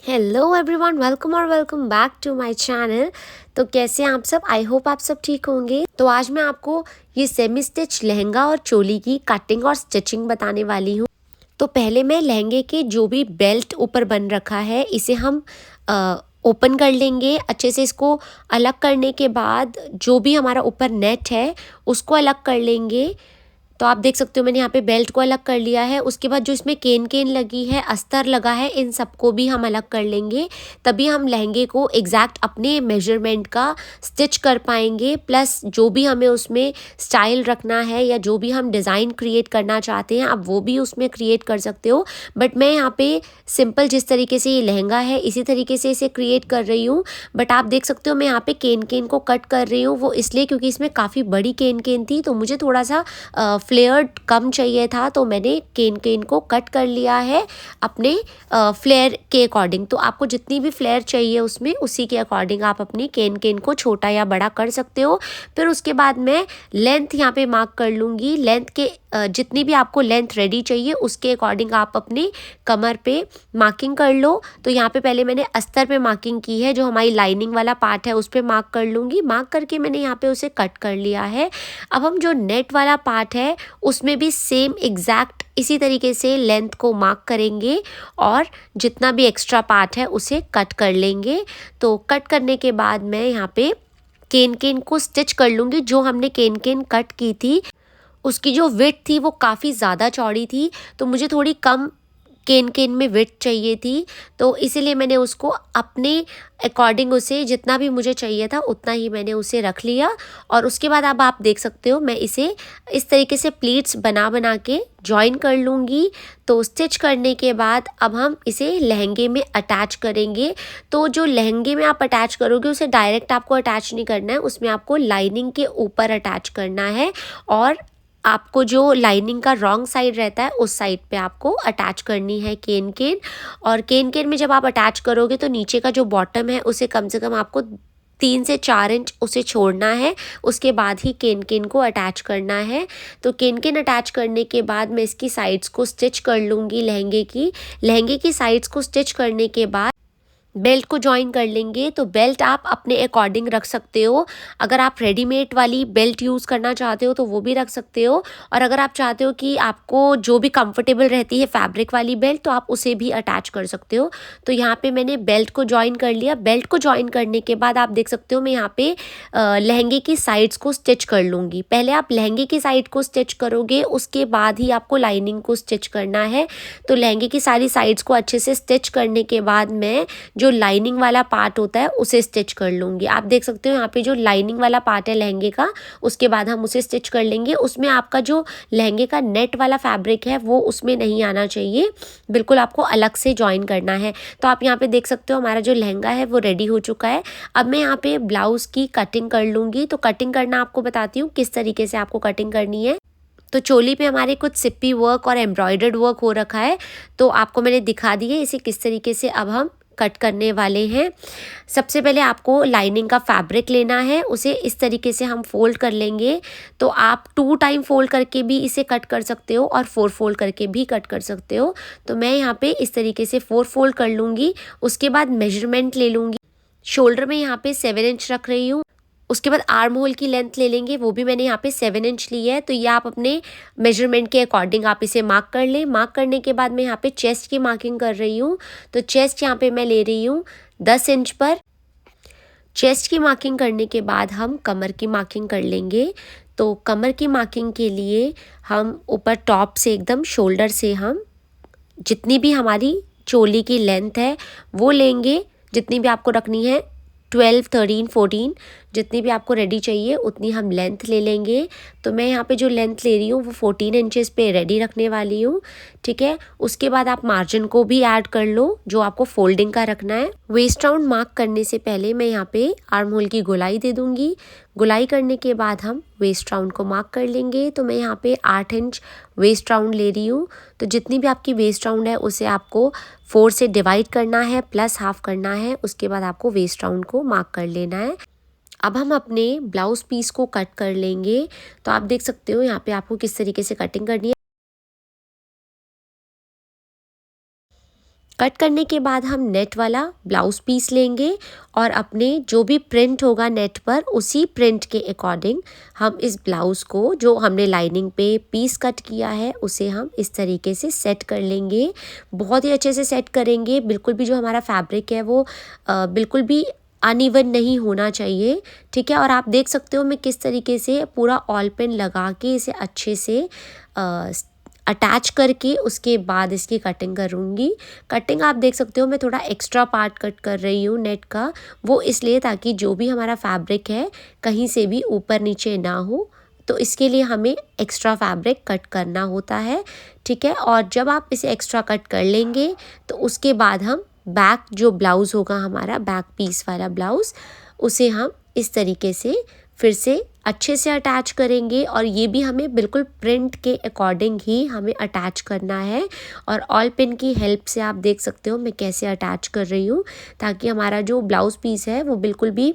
Hello everyone, welcome back to my channel. तो कैसे हैं आप सब? आई होप आप सब ठीक होंगे। तो आज मैं आपको ये सेमी स्टिच लहंगा और चोली की कटिंग और स्टिचिंग बताने वाली हूँ। तो पहले मैं लहंगे के जो भी बेल्ट ऊपर बन रखा है इसे हम ओपन कर लेंगे अच्छे से। इसको अलग करने के बाद जो भी हमारा ऊपर नेट है उसको अलग कर लेंगे। तो आप देख सकते हो मैंने यहाँ पे बेल्ट को अलग कर लिया है। उसके बाद जो इसमें केन केन लगी है, अस्तर लगा है, इन सबको भी हम अलग कर लेंगे। तभी हम लहंगे को एग्जैक्ट अपने मेजरमेंट का स्टिच कर पाएंगे। प्लस जो भी हमें उसमें स्टाइल रखना है या जो भी हम डिज़ाइन क्रिएट करना चाहते हैं आप वो भी उसमें क्रिएट कर सकते हो। बट मैं यहाँ पे सिंपल जिस तरीके से ये लहंगा है इसी तरीके से इसे क्रिएट कर रही हूँ। बट आप देख सकते हो मैं यहाँ पे केन केन को कट कर रही हूँ, वो इसलिए क्योंकि इसमें काफ़ी बड़ी केन केन थी तो मुझे थोड़ा सा फ्लेयर कम चाहिए था। तो मैंने केन केन को कट कर लिया है अपने फ्लेयर के अकॉर्डिंग। तो आपको जितनी भी फ्लेयर चाहिए उसमें उसी के अकॉर्डिंग आप अपनी केन केन को छोटा या बड़ा कर सकते हो। फिर उसके बाद मैं लेंथ यहाँ पे मार्क कर लूँगी। लेंथ के जितनी भी आपको लेंथ रेडी चाहिए उसके अकॉर्डिंग आप अपनी कमर पे मार्किंग कर लो। तो यहाँ पे पहले मैंने अस्तर पे मार्किंग की है, जो हमारी लाइनिंग वाला पार्ट है उस पर मार्क कर लूँगी। मार्क करके मैंने यहाँ पे उसे कट कर लिया है। अब हम जो नेट वाला पार्ट है उसमें भी सेम एग्जैक्ट इसी तरीके से लेंथ को मार्क करेंगे और जितना भी एक्स्ट्रा पार्ट है उसे कट कर लेंगे। तो कट करने के बाद मैं यहाँ पे केन केन को स्टिच कर लूँगी। जो हमने केन केन कट की थी उसकी जो विड्थ थी वो काफ़ी ज़्यादा चौड़ी थी, तो मुझे थोड़ी कम केन केन में विड्थ चाहिए थी। तो इसीलिए मैंने उसको अपने अकॉर्डिंग उसे जितना भी मुझे चाहिए था उतना ही मैंने उसे रख लिया। और उसके बाद अब आप देख सकते हो मैं इसे इस तरीके से प्लीट्स बना बना के जॉइन कर लूँगी। तो स्टिच करने के बाद अब हम इसे लहंगे में अटैच करेंगे। तो जो लहंगे में आप अटैच करोगे उसे डायरेक्ट आपको अटैच नहीं करना है, उसमें आपको लाइनिंग के ऊपर अटैच करना है। और आपको जो लाइनिंग का रॉन्ग साइड रहता है उस साइड पे आपको अटैच करनी है केन केन। और केन केन में जब आप अटैच करोगे तो नीचे का जो बॉटम है उसे कम से कम आपको 3 से 4 इंच उसे छोड़ना है। उसके बाद ही केन केन को अटैच करना है। तो केन केन अटैच करने के बाद मैं इसकी साइड्स को स्टिच कर लूँगी। लहंगे की साइड्स को स्टिच करने के बाद बेल्ट को जॉइन कर लेंगे। तो बेल्ट आप अपने अकॉर्डिंग रख सकते हो। अगर आप रेडीमेड वाली बेल्ट यूज़ करना चाहते हो तो वो भी रख सकते हो, और अगर आप चाहते हो कि आपको जो भी कंफर्टेबल रहती है फैब्रिक वाली बेल्ट तो आप उसे भी अटैच कर सकते हो। तो यहाँ पे मैंने बेल्ट को जॉइन कर लिया। बेल्ट को जॉइन करने के बाद आप देख सकते हो मैं यहाँ पे लहंगे की साइड्स को स्टिच कर लूँगी। पहले आप लहंगे की साइड को स्टिच करोगे उसके बाद ही आपको लाइनिंग को स्टिच करना है। तो लहंगे की सारी साइड्स को अच्छे से स्टिच करने के बाद मैं जो लाइनिंग वाला पार्ट होता है उसे स्टिच कर लूँगी। आप देख सकते हो यहाँ पे जो लाइनिंग वाला पार्ट है लहंगे का उसके बाद हम उसे स्टिच कर लेंगे। उसमें आपका जो लहंगे का नेट वाला फैब्रिक है वो उसमें नहीं आना चाहिए, बिल्कुल आपको अलग से जॉइन करना है। तो आप यहाँ पे देख सकते हो हमारा जो लहंगा है वो रेडी हो चुका है। अब मैं यहाँ पे ब्लाउज़ की कटिंग कर लूँगी। तो कटिंग करना आपको बताती हूँ किस तरीके से आपको कटिंग करनी है। तो चोली पे हमारे कुछ सिप्पी वर्क और एम्ब्रॉयडर्ड वर्क हो रखा है, तो आपको मैंने दिखा दी है इसे किस तरीके से अब हम कट करने वाले हैं। सबसे पहले आपको लाइनिंग का फैब्रिक लेना है, उसे इस तरीके से हम फोल्ड कर लेंगे। तो आप 2 टाइम फोल्ड करके भी इसे कट कर सकते हो और 4 फोल्ड करके भी कट कर सकते हो। तो मैं यहाँ पे इस तरीके से 4 फोल्ड कर लूँगी। उसके बाद मेजरमेंट ले लूँगी। शोल्डर में यहाँ पे 7 इंच रख रही हूँ। उसके बाद आर्म होल की लेंथ ले लेंगे, वो भी मैंने यहाँ पे 7 इंच ली है। तो ये आप अपने मेजरमेंट के अकॉर्डिंग आप इसे मार्क कर लें। मार्क करने के बाद मैं यहाँ पे चेस्ट की मार्किंग कर रही हूँ। तो चेस्ट यहाँ पे मैं ले रही हूँ 10 इंच पर। चेस्ट की मार्किंग करने के बाद हम कमर की मार्किंग कर लेंगे। तो कमर की मार्किंग के लिए हम ऊपर टॉप से एकदम शोल्डर से हम जितनी भी हमारी चोली की लेंथ है वो लेंगे, जितनी भी आपको रखनी है 12, 13, 14 जितनी भी आपको रेडी चाहिए उतनी हम लेंथ ले लेंगे। तो मैं यहाँ पे जो लेंथ ले रही हूँ वो 14 इंचेस पे रेडी रखने वाली हूँ, ठीक है। उसके बाद आप मार्जिन को भी ऐड कर लो जो आपको फोल्डिंग का रखना है। वेस्ट राउंड मार्क करने से पहले मैं यहाँ पे आर्म होल की गोलाई दे दूँगी। गोलाई करने के बाद हम वेस्ट राउंड को मार्क कर लेंगे। तो मैं यहाँ पे 8 इंच वेस्ट राउंड ले रही हूँ। तो जितनी भी आपकी वेस्ट राउंड है उसे आपको 4 से डिवाइड करना है प्लस हाफ करना है। उसके बाद आपको वेस्ट राउंड को मार्क कर लेना है। अब हम अपने ब्लाउज पीस को कट कर लेंगे। तो आप देख सकते हो यहाँ पे आपको किस तरीके से कटिंग करनी है। कट करने के बाद हम नेट वाला ब्लाउज़ पीस लेंगे और अपने जो भी प्रिंट होगा नेट पर उसी प्रिंट के अकॉर्डिंग हम इस ब्लाउज़ को जो हमने लाइनिंग पे पीस कट किया है उसे हम इस तरीके से सेट कर लेंगे। बहुत ही अच्छे से सेट करेंगे, बिल्कुल भी जो हमारा फैब्रिक है वो बिल्कुल भी अनइवन नहीं होना चाहिए, ठीक है। और आप देख सकते हो मैं किस तरीके से पूरा ऑल पेन लगा के इसे अच्छे से अटैच करके उसके बाद इसकी कटिंग करूँगी। कटिंग आप देख सकते हो मैं थोड़ा एक्स्ट्रा पार्ट कट कर रही हूँ नेट का, वो इसलिए ताकि जो भी हमारा फैब्रिक है कहीं से भी ऊपर नीचे ना हो, तो इसके लिए हमें एक्स्ट्रा फैब्रिक कट करना होता है, ठीक है। और जब आप इसे एक्स्ट्रा कट कर लेंगे तो उसके बाद हम बैक जो ब्लाउज़ होगा हमारा बैक पीस वाला ब्लाउज़, उसे हम इस तरीके से फिर से अच्छे से अटैच करेंगे। और ये भी हमें बिल्कुल प्रिंट के अकॉर्डिंग ही हमें अटैच करना है। और ऑल पिन की हेल्प से आप देख सकते हो मैं कैसे अटैच कर रही हूँ, ताकि हमारा जो ब्लाउज़ पीस है वो बिल्कुल भी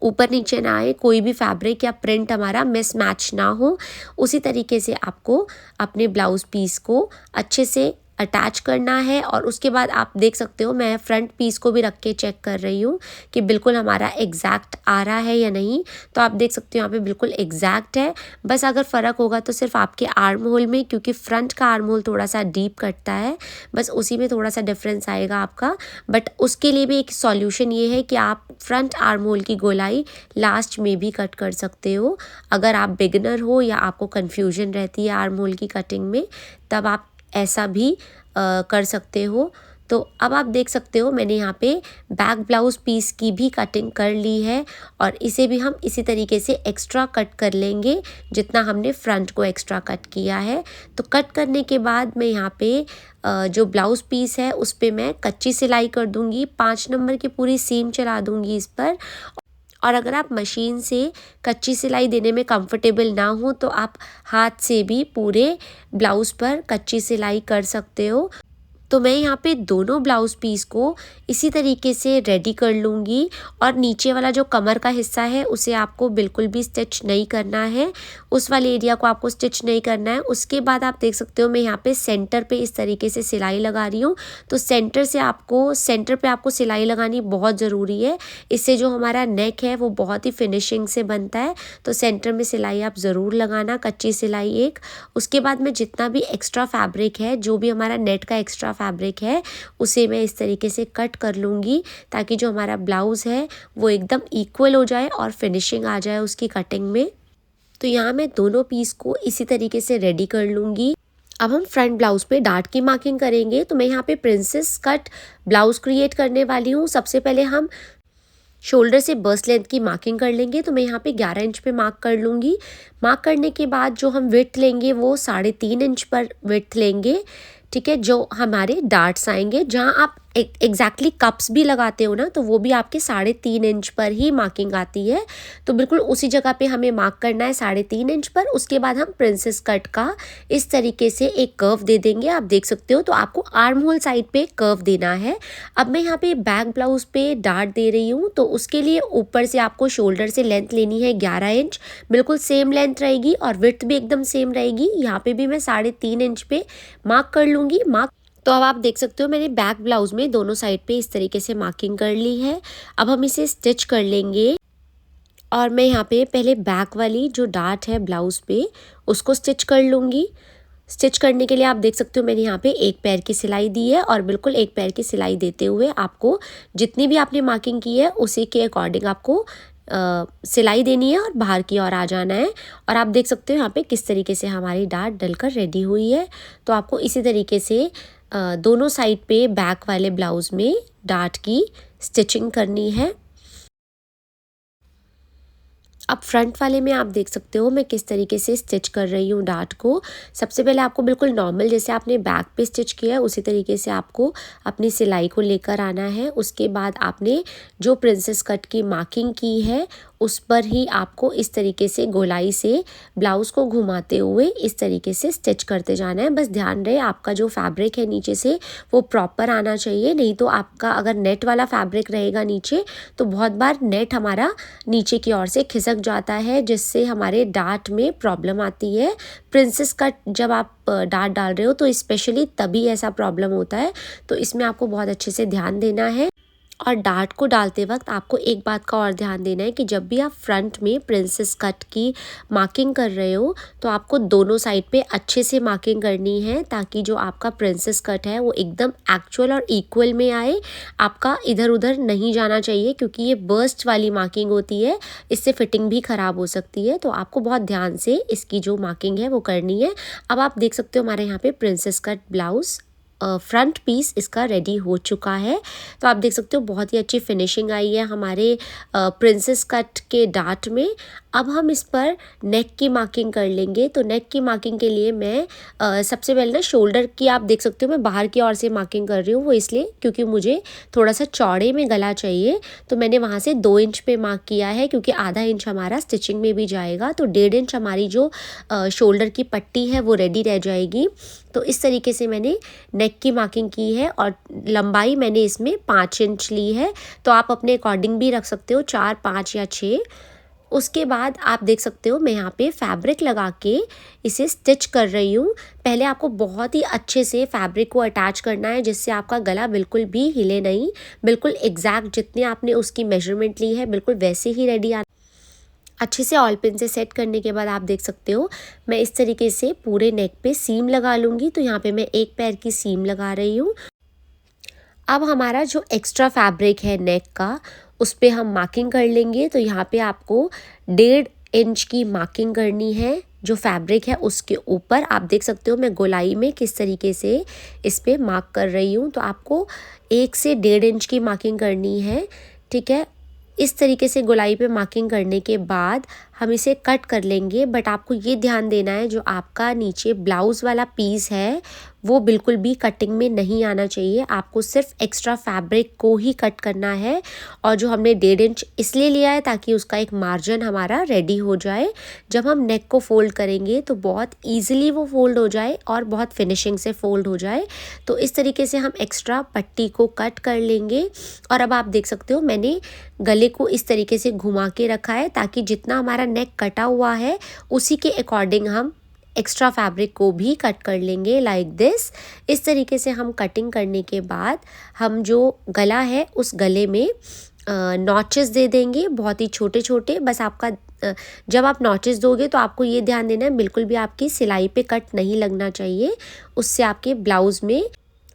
ऊपर नीचे ना आए, कोई भी फैब्रिक या प्रिंट हमारा मिस मैच ना हो। उसी तरीके से आपको अपने ब्लाउज़ पीस को अच्छे से अटैच करना है। और उसके बाद आप देख सकते हो मैं फ्रंट पीस को भी रख के चेक कर रही हूँ कि बिल्कुल हमारा एग्जैक्ट आ रहा है या नहीं। तो आप देख सकते हो यहाँ पे बिल्कुल एग्जैक्ट है। बस अगर फ़र्क होगा तो सिर्फ आपके आर्म होल में, क्योंकि फ्रंट का आर्म होल थोड़ा सा डीप कटता है, बस उसी में थोड़ा सा डिफरेंस आएगा आपका। बट उसके लिए भी एक सॉल्यूशन ये है कि आप फ्रंट आर्म होल की गोलाई लास्ट में भी कट कर सकते हो। अगर आप बिगिनर हो या आपको कन्फ्यूजन रहती है आर्म होल की कटिंग में, तब आप ऐसा भी कर सकते हो। तो अब आप देख सकते हो मैंने यहाँ पे बैक ब्लाउज़ पीस की भी कटिंग कर ली है और इसे भी हम इसी तरीके से एक्स्ट्रा कट कर लेंगे जितना हमने फ्रंट को एक्स्ट्रा कट किया है। तो कट करने के बाद मैं यहाँ पे जो ब्लाउज़ पीस है उस पर मैं कच्ची सिलाई कर दूँगी, 5 नंबर की पूरी सीम चला दूँगी इस पर। और अगर आप मशीन से कच्ची सिलाई देने में कंफर्टेबल ना हो तो आप हाथ से भी पूरे ब्लाउज़ पर कच्ची सिलाई कर सकते हो। तो मैं यहाँ पे दोनों ब्लाउज़ पीस को इसी तरीके से रेडी कर लूँगी। और नीचे वाला जो कमर का हिस्सा है उसे आपको बिल्कुल भी स्टिच नहीं करना है, उस वाले एरिया को आपको स्टिच नहीं करना है। उसके बाद आप देख सकते हो मैं यहाँ पे सेंटर पे इस तरीके से सिलाई लगा रही हूँ। तो सेंटर पे आपको सिलाई लगानी बहुत ज़रूरी है, इससे जो हमारा नेक है वो बहुत ही फिनिशिंग से बनता है। तो सेंटर में सिलाई आप ज़रूर लगाना, कच्ची सिलाई एक। उसके बाद में जितना भी एक्स्ट्रा फैब्रिक है, जो भी हमारा नेट का एक्स्ट्रा फैब्रिक है, उसे मैं इस तरीके से कट कर लूँगी ताकि जो हमारा ब्लाउज़ है वो एकदम इक्वल हो जाए और फिनिशिंग आ जाए उसकी कटिंग में। तो यहाँ मैं दोनों पीस को इसी तरीके से रेडी कर लूँगी। अब हम फ्रंट ब्लाउज़ पे डार्ट की मार्किंग करेंगे। तो मैं यहाँ पे प्रिंसेस कट ब्लाउज़ क्रिएट करने वाली हूँ। सबसे पहले हम शोल्डर से बस्ट लेंथ की मार्किंग कर लेंगे। तो मैं यहाँ पे 11 इंच पे मार्क कर लूँगी। मार्क करने के बाद जो हम विड्थ लेंगे वो 3.5 इंच पर विड्थ लेंगे, ठीक है। जो हमारे डार्ट्स आएंगे, जहाँ आप एग्जैक्टली कप्स भी लगाते हो ना, तो वो भी आपके 3.5 इंच पर ही मार्किंग आती है। तो बिल्कुल उसी जगह पे हमें मार्क करना है 3.5 इंच पर। उसके बाद हम प्रिंसेस कट का इस तरीके से एक कर्व दे देंगे, आप देख सकते हो। तो आपको आर्म होल साइड पे कर्व देना है। अब मैं यहाँ पे बैक ब्लाउज पे डार्ट दे रही हूँ, तो उसके लिए ऊपर से आपको शोल्डर से लेंथ लेनी है 11 इंच, बिल्कुल सेम लेंथ रहेगी और विड्थ भी एकदम सेम रहेगी। यहाँ पे भी मैं 3.5 इंच पे मार्क कर लूँगी। तो अब आप देख सकते हो मैंने बैक ब्लाउज में दोनों साइड पे इस तरीके से मार्किंग कर ली है। अब हम इसे स्टिच कर लेंगे और मैं यहाँ पे पहले बैक वाली जो डार्ट है ब्लाउज पे उसको स्टिच कर लूँगी। स्टिच करने के लिए आप देख सकते हो मैंने यहाँ पे एक पैर की सिलाई दी है और बिल्कुल एक पैर की सिलाई देते हुए आपको जितनी भी आपने मार्किंग की है उसी के अकॉर्डिंग आपको सिलाई देनी है और बाहर की ओर आ जाना है। और आप देख सकते हो यहाँ पे किस तरीके से हमारी डार्ट डलकर रेडी हुई है। तो आपको इसी तरीके से दोनों साइड पे बैक वाले ब्लाउज़ में डार्ट की स्टिचिंग करनी है। अब फ्रंट वाले में आप देख सकते हो मैं किस तरीके से स्टिच कर रही हूँ डार्ट को। सबसे पहले आपको बिल्कुल नॉर्मल जैसे आपने बैक पे स्टिच किया है उसी तरीके से आपको अपनी सिलाई को लेकर आना है। उसके बाद आपने जो प्रिंसेस कट की मार्किंग की है उस पर ही आपको इस तरीके से गोलाई से ब्लाउज़ को घुमाते हुए इस तरीके से स्टिच करते जाना है। बस ध्यान रहे आपका जो फैब्रिक है नीचे से वो प्रॉपर आना चाहिए, नहीं तो आपका अगर नेट वाला फैब्रिक रहेगा नीचे तो बहुत बार नेट हमारा नीचे की ओर से खिसक लग जाता है जिससे हमारे डार्ट में प्रॉब्लम आती है। प्रिंसेस कट जब आप डार्ट डाल रहे हो तो स्पेशली तभी ऐसा प्रॉब्लम होता है, तो इसमें आपको बहुत अच्छे से ध्यान देना है। और डार्ट को डालते वक्त आपको एक बात का और ध्यान देना है कि जब भी आप फ्रंट में प्रिंसेस कट की मार्किंग कर रहे हो तो आपको दोनों साइड पे अच्छे से मार्किंग करनी है, ताकि जो आपका प्रिंसेस कट है वो एकदम एक्चुअल और इक्वल में आए। आपका इधर उधर नहीं जाना चाहिए, क्योंकि ये बर्स्ट वाली मार्किंग होती है, इससे फिटिंग भी ख़राब हो सकती है। तो आपको बहुत ध्यान से इसकी जो मार्किंग है वो करनी है। अब आप देख सकते हो हमारे यहाँ पे princess cut blouse front piece इसका रेडी हो चुका है। तो आप देख सकते हो बहुत ही अच्छी फिनिशिंग आई है हमारे प्रिंसेस कट के डार्ट में। अब हम इस पर नेक की मार्किंग कर लेंगे। तो नेक की मार्किंग के लिए मैं सबसे पहले ना शोल्डर की, आप देख सकते हो मैं बाहर की ओर से मार्किंग कर रही हूँ, वो इसलिए क्योंकि मुझे थोड़ा सा चौड़े में गला चाहिए। तो मैंने वहाँ से 2 इंच पे मार्क किया है, क्योंकि आधा इंच हमारा स्टिचिंग में भी जाएगा। तो 1.5 इंच हमारी जो शोल्डर की पट्टी है वो रेडी रह जाएगी। तो इस तरीके से मैंने नेक की मार्किंग की है और लंबाई मैंने इसमें 5 इंच ली है। तो आप अपने अकॉर्डिंग भी रख सकते हो, 4, 5 या 6। उसके बाद आप देख सकते हो मैं यहाँ पे फैब्रिक लगा के इसे स्टिच कर रही हूँ। पहले आपको बहुत ही अच्छे से फैब्रिक को अटैच करना है, जिससे आपका गला बिल्कुल भी हिले नहीं, बिल्कुल एग्जैक्ट जितने आपने उसकी मेजरमेंट ली है बिल्कुल वैसे ही रेडी आ। अच्छे से ऑल पिन से सेट करने के बाद आप देख सकते हो मैं इस तरीके से पूरे नेक पे सीम लगा लूँगी। तो यहाँ पे मैं एक पैर की सीम लगा रही हूँ। अब हमारा जो एक्स्ट्रा फैब्रिक है नेक का, उस पर हम मार्किंग कर लेंगे। तो यहाँ पे आपको 1.5 इंच की मार्किंग करनी है जो फैब्रिक है उसके ऊपर। आप देख सकते हो मैं गोलाई में किस तरीके से इस पर मार्क कर रही हूँ। तो आपको 1 से 1.5 इंच की मार्किंग करनी है, ठीक है। इस तरीके से गोलाई पे मार्किंग करने के बाद हम इसे कट कर लेंगे। बट आपको ये ध्यान देना है जो आपका नीचे ब्लाउज़ वाला पीस है वो बिल्कुल भी कटिंग में नहीं आना चाहिए। आपको सिर्फ एक्स्ट्रा फैब्रिक को ही कट करना है। और जो हमने 1.5 इंच इसलिए लिया है ताकि उसका एक मार्जिन हमारा रेडी हो जाए। जब हम नेक को फोल्ड करेंगे तो बहुत ईजिली वो फोल्ड हो जाए और बहुत फिनिशिंग से फोल्ड हो जाए। तो इस तरीके से हम एक्स्ट्रा पट्टी को कट कर लेंगे। और अब आप देख सकते हो मैंने गले को इस तरीके से घुमा के रखा है, ताकि जितना हमारा नेक कटा हुआ है उसी के अकॉर्डिंग हम एक्स्ट्रा फैब्रिक को भी कट कर लेंगे लाइक दिस। इस तरीके से हम कटिंग करने के बाद हम जो गला है उस गले में नॉचेस दे देंगे, बहुत ही छोटे छोटे। बस आपका जब आप नॉचेस दोगे तो आपको ये ध्यान देना है बिल्कुल भी आपकी सिलाई पे कट नहीं लगना चाहिए, उससे आपके ब्लाउज़ में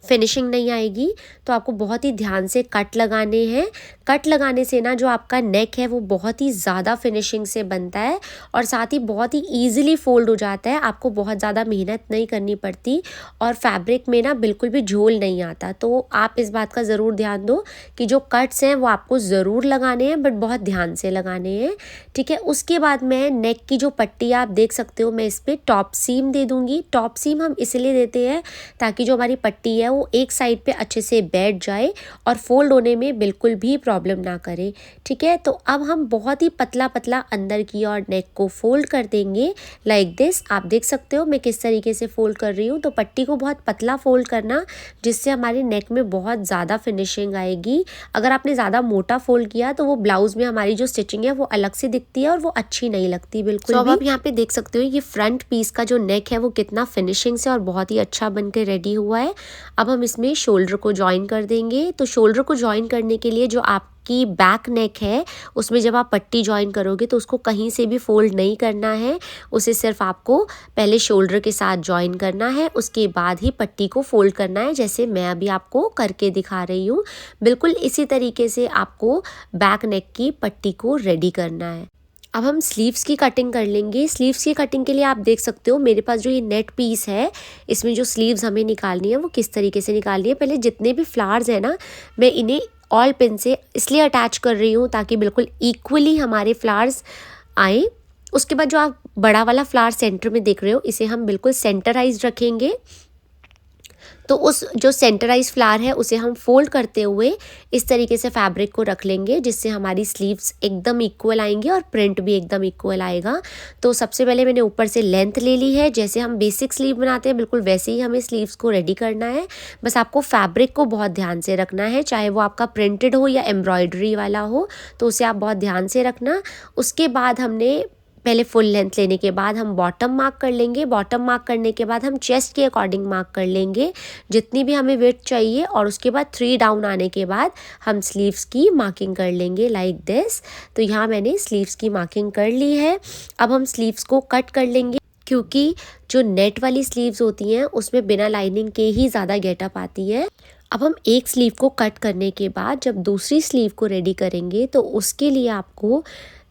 फिनिशिंग नहीं आएगी। तो आपको बहुत ही ध्यान से कट लगाने हैं। कट लगाने से ना जो आपका नेक है वो बहुत ही ज़्यादा फिनिशिंग से बनता है और साथ ही बहुत ही ईजिली फोल्ड हो जाता है। आपको बहुत ज़्यादा मेहनत नहीं करनी पड़ती और फैब्रिक में ना बिल्कुल भी झोल नहीं आता। तो आप इस बात का ज़रूर ध्यान दो कि जो कट्स हैं वो आपको ज़रूर लगाने हैं, बट बहुत ध्यान से लगाने हैं, ठीक है। उसके बाद मैं नेक की जो पट्टी आप देख सकते हो मैं इस पर टॉप सीम दे दूँगी। टॉप सीम हम इसलिए देते हैं ताकि जो हमारी पट्टी है वो एक साइड पे अच्छे से बैठ जाए और फोल्ड होने में बिल्कुल भी प्रॉब्लम ना करे, ठीक है। तो अब हम बहुत ही पतला पतला अंदर की और नेक को फोल्ड कर देंगे लाइक दिस। आप देख सकते हो मैं किस तरीके से फोल्ड कर रही हूँ। तो पट्टी को बहुत पतला फोल्ड करना, जिससे हमारे नेक में बहुत ज़्यादा फिनिशिंग आएगी। अगर आपने ज़्यादा मोटा फोल्ड किया तो वो ब्लाउज़ में हमारी जो स्टिचिंग है वो अलग से दिखती है और वो अच्छी नहीं लगती बिल्कुल। तो अब आप यहाँ पे देख सकते हो ये फ्रंट पीस का जो नेक है वो कितना फिनिशिंग से और बहुत ही अच्छा बन के रेडी हुआ है। अब हम इसमें शोल्डर को ज्वाइन कर देंगे। तो शोल्डर को ज्वाइन करने के लिए जो आपकी बैक नेक है उसमें जब आप पट्टी ज्वाइन करोगे तो उसको कहीं से भी फोल्ड नहीं करना है, उसे सिर्फ आपको पहले शोल्डर के साथ ज्वाइन करना है, उसके बाद ही पट्टी को फोल्ड करना है, जैसे मैं अभी आपको करके दिखा रही हूँ। बिल्कुल इसी तरीके से आपको बैक नेक की पट्टी को रेडी करना है। अब हम स्लीव्स की कटिंग कर लेंगे। स्लीव्स की कटिंग के लिए आप देख सकते हो मेरे पास जो ये नेट पीस है इसमें जो स्लीव्स हमें निकालनी है वो किस तरीके से निकालनी है। पहले जितने भी फ्लावर्स हैं ना मैं इन्हें ऑल पिन से इसलिए अटैच कर रही हूँ ताकि बिल्कुल इक्वली हमारे फ्लावर्स आए। उसके बाद जो आप बड़ा वाला फ्लावर सेंटर में देख रहे हो इसे हम बिल्कुल सेंटराइज रखेंगे। तो उस जो सेंटराइज फ्लावर है उसे हम फोल्ड करते हुए इस तरीके से फैब्रिक को रख लेंगे, जिससे हमारी स्लीव्स एकदम इक्वल आएंगी और प्रिंट भी एकदम इक्वल आएगा। तो सबसे पहले मैंने ऊपर से लेंथ ले ली है, जैसे हम बेसिक स्लीव बनाते हैं बिल्कुल वैसे ही हमें स्लीव्स को रेडी करना है। बस आपको फैब्रिक को बहुत ध्यान से रखना है, चाहे वो आपका प्रिंटेड हो या एम्ब्रॉयडरी वाला हो, तो उसे आप बहुत ध्यान से रखना। उसके बाद हमने पहले फुल लेंथ लेने के बाद हम बॉटम मार्क कर लेंगे। बॉटम मार्क करने के बाद हम चेस्ट के अकॉर्डिंग मार्क कर लेंगे जितनी भी हमें वेट चाहिए, और उसके बाद 3 डाउन आने के बाद हम स्लीव्स की मार्किंग कर लेंगे लाइक दिस। तो यहाँ मैंने स्लीव्स की मार्किंग कर ली है। अब हम स्लीव्स को कट कर लेंगे, क्योंकि जो नेट वाली स्लीव्स होती हैं उसमें बिना लाइनिंग के ही ज़्यादा गेटअप आती है। अब हम एक स्लीव को कट करने के बाद जब दूसरी स्लीव को रेडी करेंगे तो उसके लिए आपको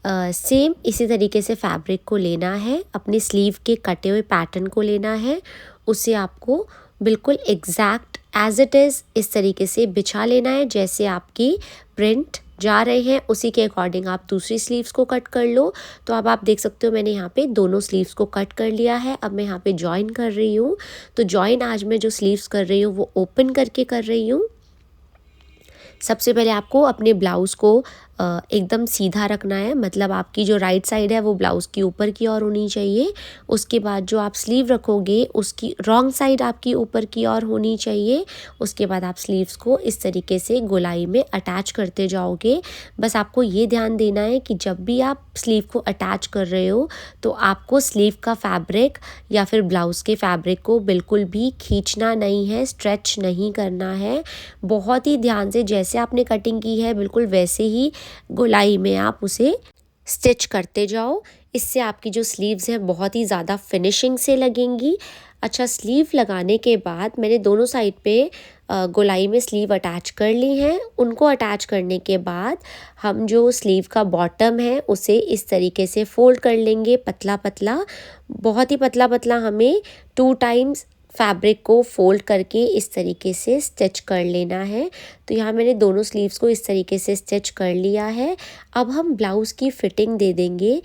सेम इसी तरीके से फैब्रिक को लेना है, अपनी स्लीव के कटे हुए पैटर्न को लेना है, उसे आपको बिल्कुल एग्जैक्ट एज इट इज़ इस तरीके से बिछा लेना है। जैसे आपकी प्रिंट जा रहे हैं उसी के अकॉर्डिंग आप दूसरी स्लीव्स को कट कर लो। तो अब आप देख सकते हो मैंने यहाँ पे दोनों स्लीव्स को कट कर लिया है। अब मैं यहाँ पे जॉइन कर रही हूँ। तो जॉइन आज मैं जो स्लीव्स कर रही हूँ वो ओपन करके कर रही हूँ। सबसे पहले आपको अपने ब्लाउज़ को एकदम सीधा रखना है, मतलब आपकी जो राइट साइड है वो ब्लाउज़ की ऊपर की ओर होनी चाहिए। उसके बाद जो आप स्लीव रखोगे उसकी रॉन्ग साइड आपकी ऊपर की ओर होनी चाहिए। उसके बाद आप स्लीव्स को इस तरीके से गोलाई में अटैच करते जाओगे। बस आपको ये ध्यान देना है कि जब भी आप स्लीव को अटैच कर रहे हो तो आपको स्लीव का फैब्रिक या फिर ब्लाउज़ के फैब्रिक को बिल्कुल भी खींचना नहीं है, स्ट्रेच नहीं करना है। बहुत ही ध्यान से जैसे आपने कटिंग की है बिल्कुल वैसे ही गोलाई में आप उसे स्टिच करते जाओ। इससे आपकी जो स्लीव्स हैं बहुत ही ज़्यादा फिनिशिंग से लगेंगी। अच्छा, स्लीव लगाने के बाद मैंने दोनों साइड पे गोलाई में स्लीव अटैच कर ली हैं। उनको अटैच करने के बाद हम जो स्लीव का बॉटम है उसे इस तरीके से फोल्ड कर लेंगे, पतला पतला, बहुत ही पतला पतला। हमें 2 टाइम्स फैब्रिक को फोल्ड करके इस तरीके से स्टिच कर लेना है। तो यहाँ मैंने दोनों स्लीव्स को इस तरीके से स्टिच कर लिया है। अब हम ब्लाउज़ की फ़िटिंग दे देंगे।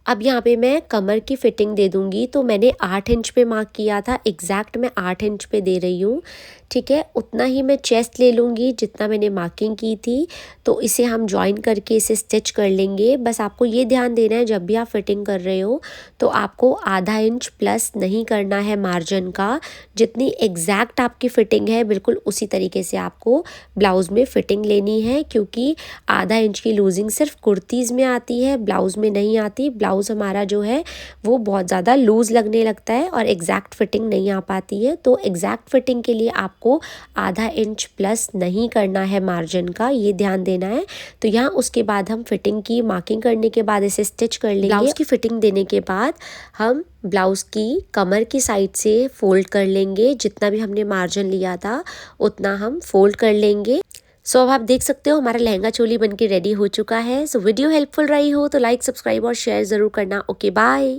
अब यहाँ पे मैं कमर की फ़िटिंग दे दूँगी। तो मैंने 8 इंच पे मार्क किया था, एग्जैक्ट मैं 8 इंच पे दे रही हूँ। ठीक है, उतना ही मैं चेस्ट ले लूँगी जितना मैंने मार्किंग की थी। तो इसे हम जॉइन करके इसे स्टिच कर लेंगे। बस आपको ये ध्यान देना है जब भी आप फिटिंग कर रहे हो तो आपको आधा इंच प्लस नहीं करना है मार्जिन का। जितनी एग्जैक्ट आपकी फ़िटिंग है बिल्कुल उसी तरीके से आपको ब्लाउज़ में फ़िटिंग लेनी है, क्योंकि आधा इंच की लूजिंग सिर्फ कुर्तीज़ में आती है, ब्लाउज़ में नहीं आती। ब्लाउज़ हमारा जो है वो बहुत ज़्यादा लूज़ लगने लगता है और एग्जैक्ट फ़िटिंग नहीं आ पाती है। तो एग्जैक्ट फ़िटिंग के लिए आपको आधा इंच प्लस नहीं करना है मार्जिन का, ये ध्यान देना है। तो यहाँ उसके बाद हम फिटिंग की मार्किंग करने के बाद इसे स्टिच कर लेंगे। ब्लाउज़ की फिटिंग देने के बाद हम ब्लाउज़ की कमर की साइड से फोल्ड कर लेंगे। जितना भी हमने मार्जिन लिया था उतना हम फोल्ड कर लेंगे। सो अब आप देख सकते हो हमारा लहंगा चोली बनके रेडी हो चुका है। सो वीडियो हेल्पफुल रही हो तो लाइक, सब्सक्राइब और शेयर ज़रूर करना। Okay, bye.